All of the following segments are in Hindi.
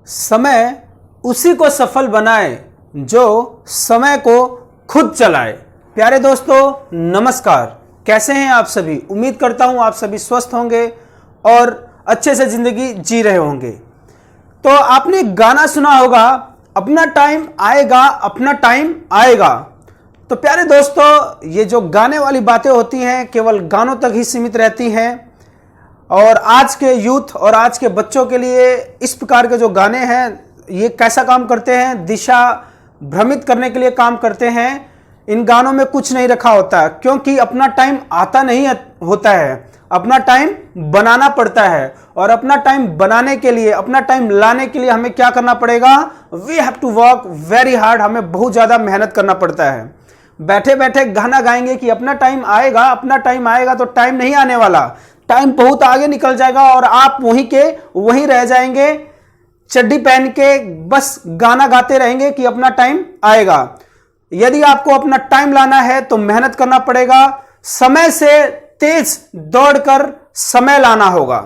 समय उसी को सफल बनाए जो समय को खुद चलाए। प्यारे दोस्तों नमस्कार, कैसे हैं आप सभी। उम्मीद करता हूं आप सभी स्वस्थ होंगे और अच्छे से जिंदगी जी रहे होंगे। तो आपने गाना सुना होगा, अपना टाइम आएगा अपना टाइम आएगा। तो प्यारे दोस्तों, ये जो गाने वाली बातें होती हैं केवल गानों तक ही सीमित रहती हैं और आज के यूथ और आज के बच्चों के लिए इस प्रकार के जो गाने हैं ये कैसा काम करते हैं, दिशा भ्रमित करने के लिए काम करते हैं। इन गानों में कुछ नहीं रखा होता क्योंकि अपना टाइम आता नहीं होता है, अपना टाइम बनाना पड़ता है। और अपना टाइम बनाने के लिए, अपना टाइम लाने के लिए हमें क्या करना पड़ेगा, we have to work very hard. हमें बहुत ज्यादा मेहनत करना पड़ता है। बैठे बैठे गाना गाएंगे कि अपना टाइम आएगा अपना टाइम आएगा, तो टाइम नहीं आने वाला। टाइम बहुत आगे निकल जाएगा और आप वहीं के वहीं रह जाएंगे, चड्डी पहन के बस गाना गाते रहेंगे कि अपना टाइम आएगा। यदि आपको अपना टाइम लाना है तो मेहनत करना पड़ेगा, समय से तेज दौड़कर समय लाना होगा।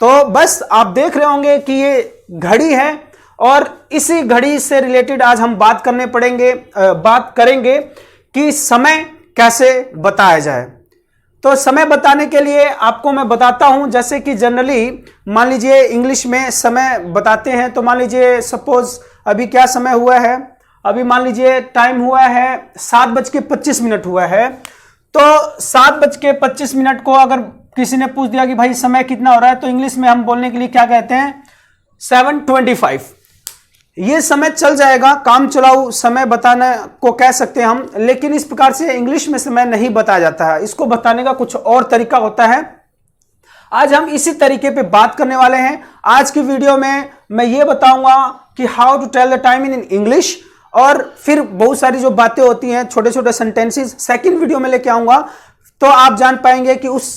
तो बस आप देख रहे होंगे कि ये घड़ी है और इसी घड़ी से रिलेटेड आज हम बात करेंगे कि समय कैसे बताया जाए। तो समय बताने के लिए आपको मैं बताता हूं, जैसे कि जनरली मान लीजिए इंग्लिश में समय बताते हैं। तो मान लीजिए सपोज अभी क्या समय हुआ है, अभी मान लीजिए टाइम हुआ है 7:25 हुआ है। तो 7:25 को अगर किसी ने पूछ दिया कि भाई समय कितना हो रहा है, तो इंग्लिश में हम बोलने के लिए क्या कहते हैं, 7:25। ये समय चल जाएगा, काम चलाऊ समय बताने को कह सकते हैं हम, लेकिन इस प्रकार से इंग्लिश में समय नहीं बताया जाता है। इसको बताने का कुछ और तरीका होता है। आज हम इसी तरीके पे बात करने वाले हैं। आज की वीडियो में मैं ये बताऊंगा कि how to tell the time in English, और फिर बहुत सारी जो बातें होती हैं, छोटे छोटे सेंटेंसेस सेकंड वीडियो में लेके आऊंगा, तो आप जान पाएंगे कि उस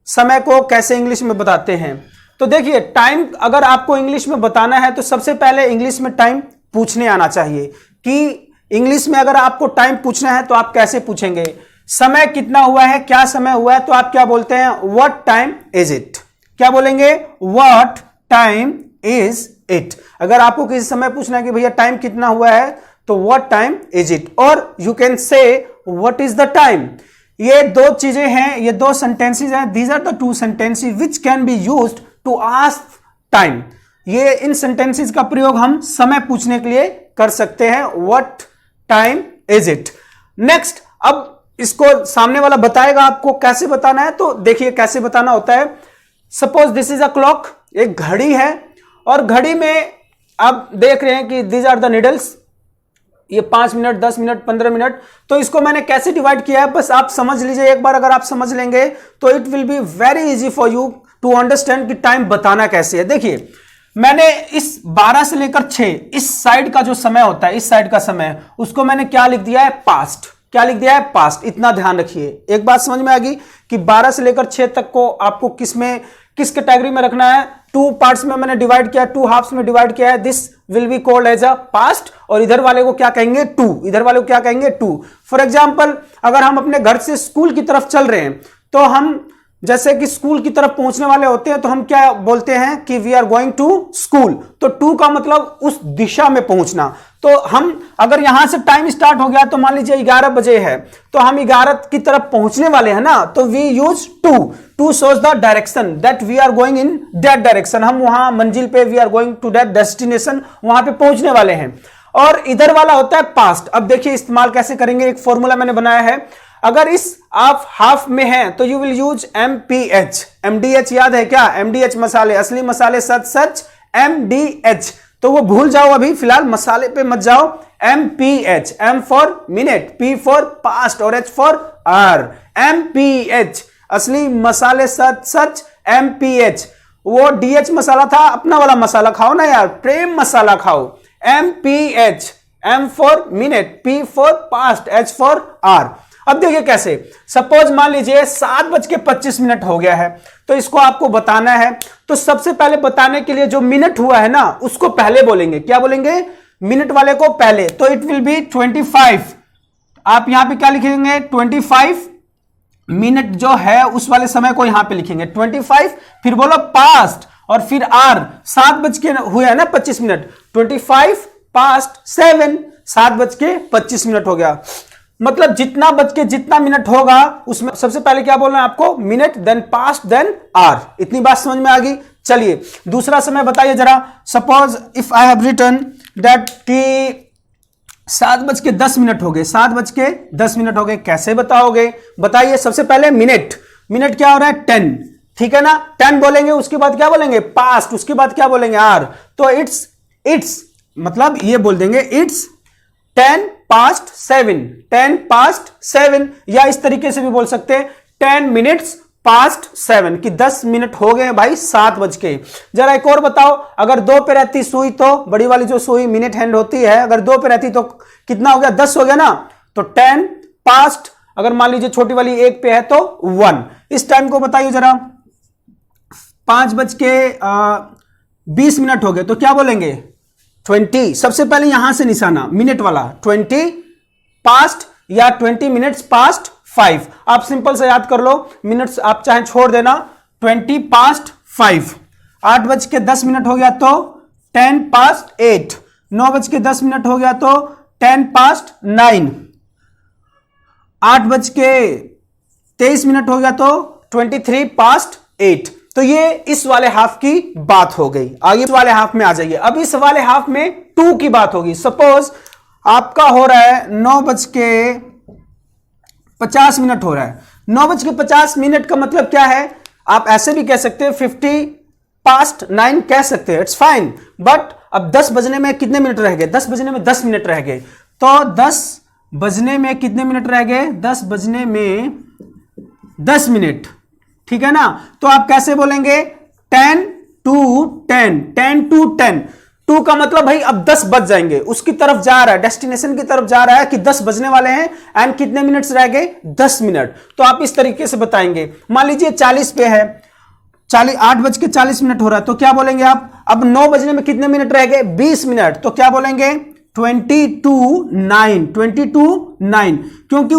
समय को कैसे इंग्लिश में बताते हैं। तो देखिए, टाइम अगर आपको इंग्लिश में बताना है तो सबसे पहले इंग्लिश में टाइम पूछने आना चाहिए। कि इंग्लिश में अगर आपको टाइम पूछना है तो आप कैसे पूछेंगे, समय कितना हुआ है, क्या समय हुआ है, तो आप क्या बोलते हैं, व्हाट टाइम इज इट। क्या बोलेंगे, व्हाट टाइम इज इट। अगर आपको किसी समय पूछना है कि भैया टाइम कितना हुआ है, तो व्हाट टाइम इज इट, और you can say what is the time. ये दो चीजें हैं, ये दो सेंटेंसेस हैं। These are the two sentences which can be used to ask time. ये इन सेंटेंसेस का प्रयोग हम समय पूछने के लिए कर सकते हैं, what time is it. Next, अब इसको सामने वाला बताएगा आपको कैसे बताना है। तो देखिए कैसे बताना होता है। Suppose this is a clock, एक घड़ी है, और घड़ी में आप देख रहे हैं कि दीज आर द नीडल्स, ये 5 मिनट 10 मिनट 15 मिनट। तो इसको मैंने कैसे डिवाइड किया है, बस आप समझ लीजिए एक बार। अगर आप समझ लेंगे तो it will be very easy for you to understand कि टाइम बताना कैसे है। देखिए, मैंने इस 12 से लेकर 6 इस साइड का जो समय होता है, इस साइड का समय, उसको मैंने क्या लिख दिया है, पास्ट। क्या लिख दिया है, पास्ट। इतना ध्यान रखिए। एक बात समझ में आ गई कि 12 से लेकर 6 तक को आपको किस कैटेगरी में रखना है। 2 पार्ट्स में मैंने डिवाइड किया, 2 हाफ्स में डिवाइड किया है। This will be called as a past, और इधर वाले को क्या कहेंगे, टू। इधर वाले को क्या कहेंगे, टू। फॉर एग्जाम्पल, अगर हम अपने घर से स्कूल की तरफ चल रहे हैं, तो हम जैसे कि स्कूल की तरफ पहुंचने वाले होते हैं, तो हम क्या बोलते हैं कि we are going to school. तो टू का मतलब उस दिशा में पहुंचना। तो हम अगर यहां से टाइम स्टार्ट हो गया, तो मान लीजिए 11 बजे है, तो हम 11 की तरफ पहुंचने वाले हैं ना, तो we use to. To shows the direction that we are going in that direction. हम वहां मंजिल पे, we are going to that destination, वहां पे पहुंचने वाले हैं। और इधर वाला होता है पास्ट। अब देखिए इस्तेमाल कैसे करेंगे, एक फॉर्मूला मैंने बनाया है। अगर इस आप हाफ में हैं तो you will use MPH। MDH याद है क्या, MDH मसाले, असली मसाले सच सच, MDH। तो वो भूल जाओ, अभी फिलहाल मसाले पे मत जाओ। MPH, M for minute, P for past और H फॉर आर। MPH, असली मसाले सच सच, MPH। वो DH मसाला था, अपना वाला मसाला खाओ ना यार, प्रेम मसाला खाओ। MPH, M for minute, P for past, H for hour. अब देखिए कैसे, सपोज मान लीजिए 7:25 हो गया है, तो इसको आपको बताना है। तो सबसे पहले बताने के लिए जो मिनट हुआ है ना, उसको पहले बोलेंगे। क्या बोलेंगे, मिनट वाले को पहले। तो इट विल बी 25। आप यहां पे क्या लिखेंगे, 25 मिनट जो है उस वाले समय को यहां पे लिखेंगे 25। फिर बोलो पास्ट, और फिर आर 7 बज के हुए है ना 25 मिनट, 25 past 7, 7:25 हो गया। मतलब जितना बज के जितना मिनट होगा उसमें सबसे पहले क्या बोलना है आपको, minute, then past, then hour. इतनी बात समझ में आ गई। चलिए दूसरा समय बताइए जरा। Suppose if I have written that कि 7:10 हो गए, 7:10 हो गए, कैसे बताओगे बताइए। सबसे पहले मिनट, मिनट क्या हो रहा है 10, ठीक है ना, 10 बोलेंगे, उसके बाद क्या बोलेंगे पास्ट, उसके बाद क्या बोलेंगे आर। तो इट्स मतलब ये बोल देंगे इट्स 10 past 7, 10 past 7, या इस तरीके से भी बोल सकते हैं 10 minutes past 7 कि 10 मिनट हो गए भाई 7 बज के। जरा एक और बताओ, अगर 2 पे रहती सुई तो बड़ी वाली जो सुई मिनट हैंड होती है, अगर 2 पे रहती तो कितना हो गया 10 हो गया ना। तो 10 past, अगर मान लीजिए छोटी वाली 1 पे है तो 1। इस टाइम को बताइए जरा। 5:20 हो गए तो क्या बोलेंगे 20। सबसे पहले यहां से निशाना मिनट वाला 20 पास्ट या 20 मिनट्स पास्ट 5। आप सिंपल से याद कर लो, मिनट्स आप चाहे छोड़ देना। 20 past 5, 8:10 हो गया तो 10 past 8, 9:10 हो गया तो 10 past 9, 8:23 हो गया तो 23 past 8। तो ये इस वाले हाफ की बात हो गई। आगे इस वाले हाफ में आ जाइए। अब इस वाले हाफ में 2 की बात होगी। सपोज आपका हो रहा है 9:50 हो रहा है। 9:50 का मतलब क्या है, आप ऐसे भी कह सकते हैं 50 past 9 कह सकते हैं, इट्स फाइन। बट अब 10 बजने में कितने मिनट रह गए, 10 बजने में 10 मिनट रह गए। तो 10 बजने में कितने मिनट रह गए, 10 बजने में 10 मिनट, ठीक है ना। तो आप कैसे बोलेंगे 10 to 10, 10 to 10। 2 का मतलब भाई अब 10 बज जाएंगे, उसकी तरफ जा रहा है, डेस्टिनेशन की तरफ जा रहा है कि 10 बजने वाले हैं। एंड कितने मिनट्स रह गए 10 मिनट। तो आप इस तरीके से बताएंगे। मान लीजिए 40 पे है, 8:40 हो रहा है तो क्या बोलेंगे आप। अब 9 बजने में कितने मिनट रह गए 20 मिनट, तो क्या बोलेंगे 20 to 9, 20 to 9, क्योंकि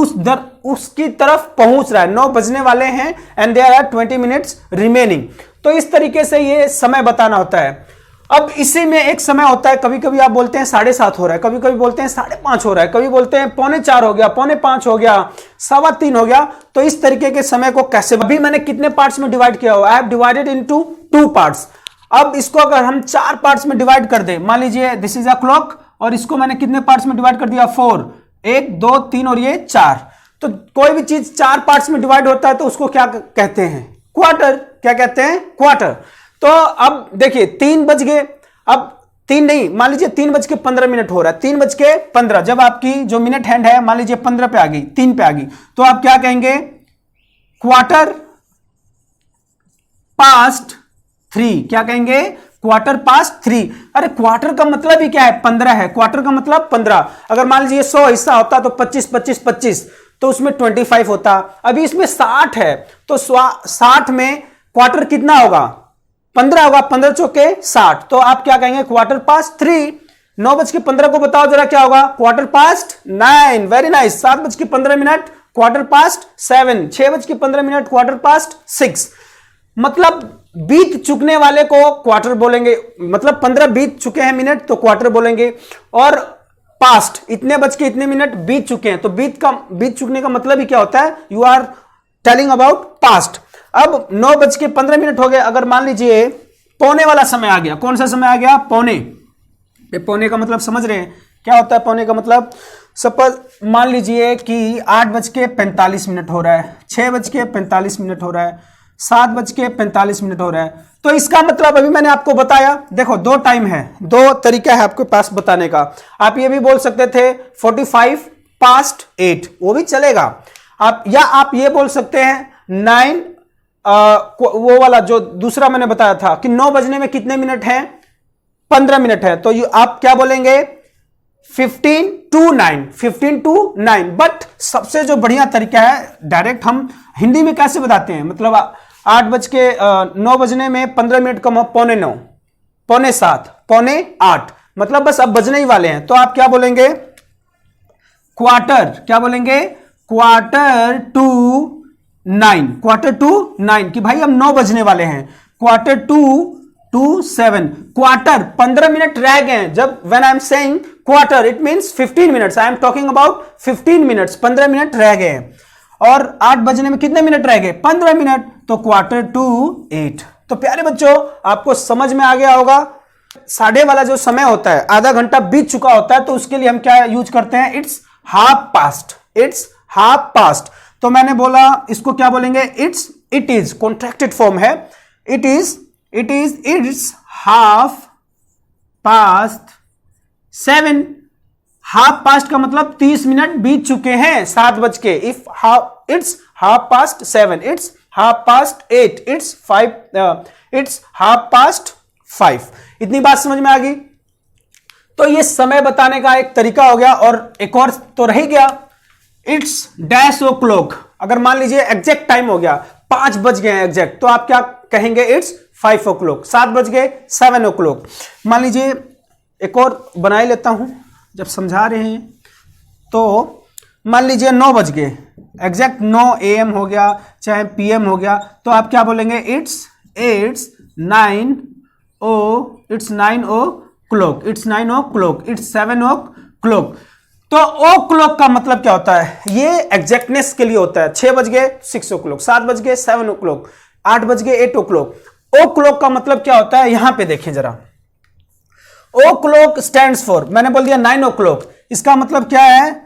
उसकी तरफ पहुंच रहा है। 9 बजने वाले हैं and there are 20 minutes remaining. तो इस तरीके से ये समय बताना होता है। अब इसी में एक समय होता है, कभी कभी आप बोलते हैं 7:30 हो रहा है, कभी कभी बोलते हैं 5:30 हो रहा है, कभी बोलते हैं 4:45 हो गया, 4:45 हो गया, 3:15 हो गया। तो इस तरीके के समय को कैसे, अभी मैंने कितने पार्ट्स में डिवाइड किया हुआ, I have divided into 2 parts. अब इसको अगर हम 4 पार्ट्स में डिवाइड कर दें, मान लीजिए दिस इज अ क्लॉक, और इसको मैंने कितने पार्ट्स में डिवाइड कर दिया 4, 1 2 3 और ये 4। तो कोई भी चीज 4 पार्ट्स में डिवाइड होता है तो उसको क्या कहते हैं, क्वार्टर। क्या कहते हैं, क्वार्टर। तो अब देखिए 3 बज गए, अब 3 नहीं, मान लीजिए 3:15 हो रहा है, 3:15। जब आपकी जो मिनट हैंड है मान लीजिए 15 पे आ गई, 3 पे आ गई, तो आप क्या कहेंगे क्वार्टर पास्ट 3। क्या कहेंगे क्वार्टर पास्ट 3। अरे क्वार्टर का मतलब ही क्या है 15 है, क्वार्टर का मतलब 15। अगर मान लीजिए 100 हिस्सा होता तो 25 25 25, तो उसमें 25 होता। अभी इसमें 60 है तो 60 में क्वार्टर कितना होगा 15 होगा, 15 चौके 60। तो आप क्या कहेंगे क्वार्टर पास्ट 3। 9:15 को बताओ जरा क्या होगा, quarter past 9। Very nice. 7:15 quarter past 7, 6:15 quarter past 6। मतलब बीत चुकने वाले को क्वार्टर बोलेंगे, मतलब 15 बीत चुके हैं मिनट तो क्वार्टर बोलेंगे। और पास्ट इतने बज के इतने मिनट बीत चुके हैं, तो बीत चुकने का मतलब ही क्या होता है, you are telling about past. अब 9:15 हो गए, अगर मान लीजिए पौने वाला समय आ गया, कौन सा समय आ गया पौने। पौने का मतलब समझ रहे हैं क्या होता है पौने का मतलब। सपोज मान लीजिए कि 8:45 हो रहा है, 6:45 हो रहा है, 7:45 हो रहा है। तो इसका मतलब अभी मैंने आपको बताया, देखो 2 टाइम है, 2 तरीका है आपके पास बताने का। आप ये भी बोल सकते थे 45 past 8, वो भी चलेगा आप, या आप ये बोल सकते हैं 9, वो वाला जो दूसरा मैंने बताया था कि 9 बजने में कितने मिनट हैं 15 मिनट है। तो आप क्या बोलेंगे 15 to 9, 15 to 9। बट सबसे जो बढ़िया तरीका है, डायरेक्ट हम हिंदी में कैसे बताते हैं, मतलब 9 बजने में 15 मिनट कम हो, 8:45, 7:45, 7:45, मतलब बस अब बजने ही वाले हैं। तो आप क्या बोलेंगे क्वार्टर, क्या बोलेंगे क्वार्टर टू 9, क्वार्टर टू 9 कि भाई अब 9 बजने वाले हैं, quarter to to 7। Quarter 15 minute रह गए। जब when I am saying quarter it means 15 minutes, I am talking about 15 minutes, 15 minute रह गए। और 8 बजने में कितने मिनट रह गए? 15 मिनट, तो क्वार्टर टू 8। तो प्यारे बच्चों आपको समझ में आ गया होगा, साढ़े वाला जो समय होता है, आधा घंटा बीत चुका होता है, तो उसके लिए हम क्या यूज करते हैं? It's half past, it's half past. तो मैंने बोला इसको क्या बोलेंगे? इट इज, कॉन्ट्रैक्टेड फॉर्म है, it's half past 7। Half past का मतलब 30 मिनट बीत चुके हैं 7 बज के। If it's half past 7, it's half past 8, it's half past 5। इतनी बात समझ में आ गई? तो ये समय बताने का एक तरीका हो गया। और एक और तो रह गया, इट्स डैश ओ क्लॉक। अगर मान लीजिए एग्जैक्ट टाइम हो गया, 5 बज गए हैं एग्जैक्ट, तो आप क्या कहेंगे? It's 5 o'clock। 7 बज गए, 7 o'clock। मान लीजिए एक और बना ही लेता हूं, जब समझा रहे हैं तो मान लीजिए 9 बज गए एग्जैक्ट, 9 AM हो गया चाहे PM हो गया, तो आप क्या बोलेंगे? It's 9 o'clock, it's 9 o'clock, it's 7 o'clock। तो ओ क्लॉक का मतलब क्या होता है? ये एग्जैक्टनेस के लिए होता है। 6 बज गए 6 o'clock, 7 बज गए 7 o'clock, 8 बज गए 8 o'clock। ओ क्लॉक का मतलब क्या होता है? यहां पे देखें जरा, ओ क्लॉक स्टैंड्स फॉर, मैंने बोल दिया 9 o'clock, इसका मतलब क्या है?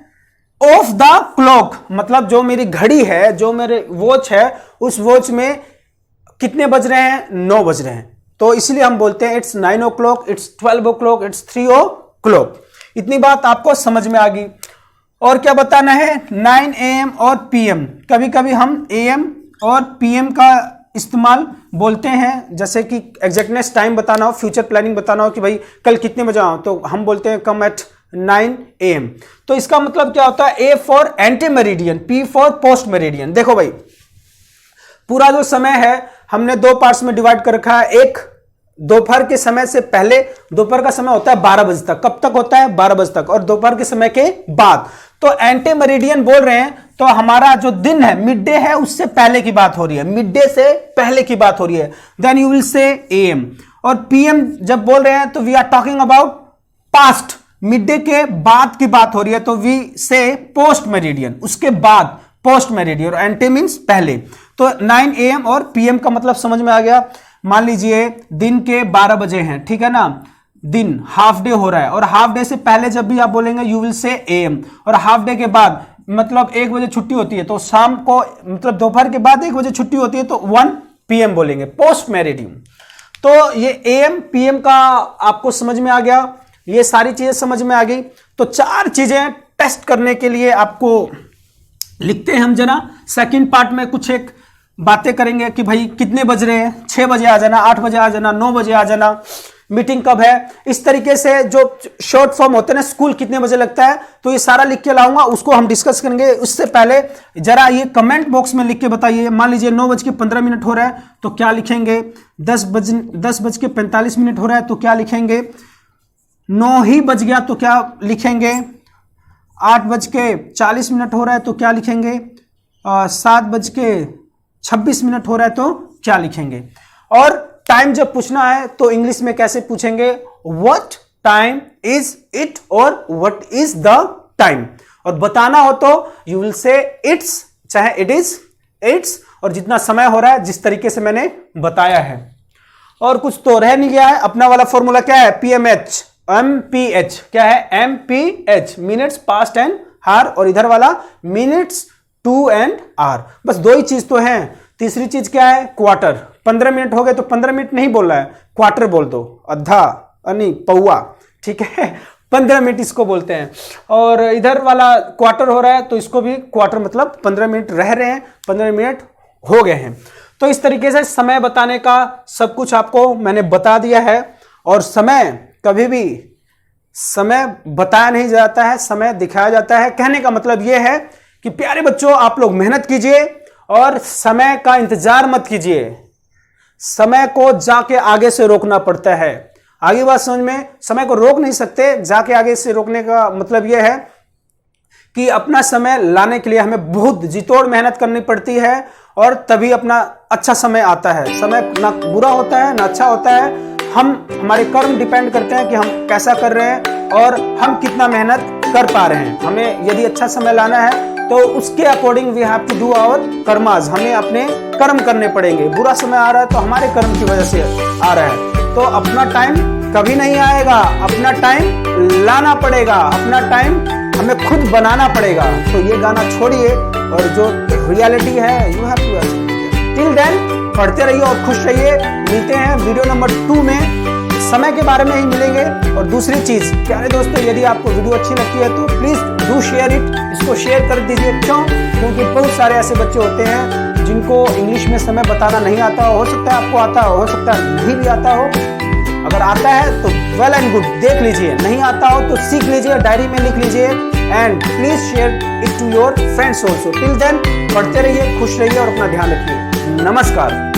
ऑफ द क्लॉक, मतलब जो मेरी घड़ी है, जो मेरे वॉच है, उस वॉच में कितने बज रहे हैं? 9 बज रहे हैं। तो इसलिए हम बोलते हैं it's 9 o'clock, it's 12 o'clock, it's 3 o'clock। इतनी बात आपको समझ में आ गई। और क्या बताना है? 9 AM और PM। कभी कभी हम AM और PM का इस्तेमाल बोलते हैं, जैसे कि एग्जैक्टनेस टाइम बताना हो, फ्यूचर प्लानिंग बताना हो कि भाई कल कितने बजे आओ, तो हम बोलते हैं कम एट 9 AM। तो इसका मतलब क्या होता है? A for anti meridian, P for post meridian. देखो भाई, पूरा जो समय है हमने 2 पार्ट्स में डिवाइड कर रखा है। एक दोपहर के समय से पहले, दोपहर का समय होता है 12 बजे तक। कब तक होता है? 12 बजे तक। और दोपहर के समय के बाद। तो एंटी मेरिडियन बोल रहे हैं, तो हमारा जो दिन है, मिड डे है, उससे पहले की बात हो रही है, मिड डे से पहले की बात हो रही है। Then you will say AM। और PM जब बोल रहे हैं तो we are talking about past, mid day के बाद की बात हो रही है, तो वी से पोस्ट मेरिडियन, उसके बाद पोस्ट मेरिडियन। एंटी मीन्स पहले। तो 9 AM और PM का मतलब समझ में आ गया। मान लीजिए दिन के 12 बजे हैं, ठीक है ना, दिन हाफ डे हो रहा है, और हाफ डे से पहले जब भी आप बोलेंगे यू विल से AM, और हाफ डे के बाद मतलब 1 बजे छुट्टी होती है, तो शाम को मतलब दोपहर के बाद 1 बजे छुट्टी होती है, तो 1 PM बोलेंगे, पोस्ट मेरिडियन। तो ये AM PM का आपको समझ में आ गया, ये सारी चीजें समझ में आ गई। तो 4 चीजें टेस्ट करने के लिए आपको लिखते हैं हम जरा। सेकंड पार्ट में कुछ एक बातें करेंगे कि भाई कितने बज रहे हैं, 6 बजे आ जाना, 8 बजे आ जाना, 9 बजे आ जाना, मीटिंग कब है, इस तरीके से जो शॉर्ट फॉर्म होते हैं ना, स्कूल कितने बजे लगता है, तो ये सारा लिख के लाऊंगा, उसको हम डिस्कस करेंगे। उससे पहले जरा ये कमेंट बॉक्स में लिख के बताइए। मान लीजिए 9:15 हो रहा है तो क्या लिखेंगे? 10:45 हो रहा है तो क्या लिखेंगे? 9 ही बज गया तो क्या लिखेंगे? 8:40 हो रहा है तो क्या लिखेंगे? 7:26 हो रहा है तो क्या लिखेंगे? और टाइम जब पूछना है तो इंग्लिश में कैसे पूछेंगे? व्हाट टाइम इज इट और व्हाट इज द टाइम। और बताना हो तो यू विल से इट्स, चाहे इट इज, इट्स, और जितना समय हो रहा है जिस तरीके से मैंने बताया है। और कुछ तो रह नहीं गया है। अपना वाला फॉर्मूला क्या है? PMH, MPH क्या है? MPH, मिनट्स पास्ट एंड हार, और इधर वाला मिनट्स टू एंड आर। बस 2 ही चीज तो है। तीसरी चीज क्या है? क्वार्टर। 15 मिनट हो गए तो 15 मिनट नहीं बोल रहा है, क्वार्टर बोल दो, आधा यानी पौवा, ठीक है, 15 मिनट इसको बोलते हैं। और इधर वाला क्वार्टर हो रहा है तो इसको भी क्वार्टर, मतलब 15 मिनट रह रहे हैं, 15 मिनट हो गए हैं। तो इस तरीके से समय बताने का सब कुछ आपको मैंने बता दिया है। और समय कभी भी समय बताया नहीं जाता है, समय दिखाया जाता है। कहने का मतलब यह है कि प्यारे बच्चों, आप लोग मेहनत कीजिए और समय का इंतजार मत कीजिए। समय को जाके आगे से रोकना पड़ता है। आगे बात समझ में? समय को रोक नहीं सकते, जाके आगे से रोकने का मतलब यह है कि अपना समय लाने के लिए हमें बहुत जितोड़ मेहनत करनी पड़ती है, और तभी अपना अच्छा समय आता है। समय ना बुरा होता है ना अच्छा होता है, हमारे कर्म डिपेंड करते हैं कि हम कैसा कर रहे हैं और हम कितना मेहनत कर पा रहे हैं। हमें यदि अच्छा समय लाना है तो उसके according we have to do our karmas, हमें अपने कर्म करने पड़ेंगे। बुरा समय आ रहा है तो हमारे कर्म की वजह से आ रहा है, तो अपना टाइम कभी नहीं आएगा, अपना टाइम लाना पड़ेगा, अपना टाइम हमें खुद बनाना पड़ेगा। तो ये गाना छोड़िए और जो रियलिटी है you have to accept. Till then पढ़ते रहिए और खुश रहिए। मिलते हैं वीडियो नंबर 2 में, समय के बारे में ही मिलेंगे। और दूसरी चीज प्यारे दोस्तों, यदि आपको वीडियो अच्छी लगती है तो प्लीज डू शेयर इट, इसको शेयर कर दीजिए। क्यों? क्योंकि बहुत सारे ऐसे बच्चे होते हैं जिनको इंग्लिश में समय बताना नहीं आता हो सकता है आपको आता हो सकता है नहीं भी आता हो। अगर आता है तो वेल एंड गुड, देख लीजिए, नहीं आता हो तो सीख लीजिए, डायरी में लिख लीजिए and please share it to your friends also. Till then पढ़ते रहिए, खुश रहिए और अपना ध्यान रखिए। नमस्कार।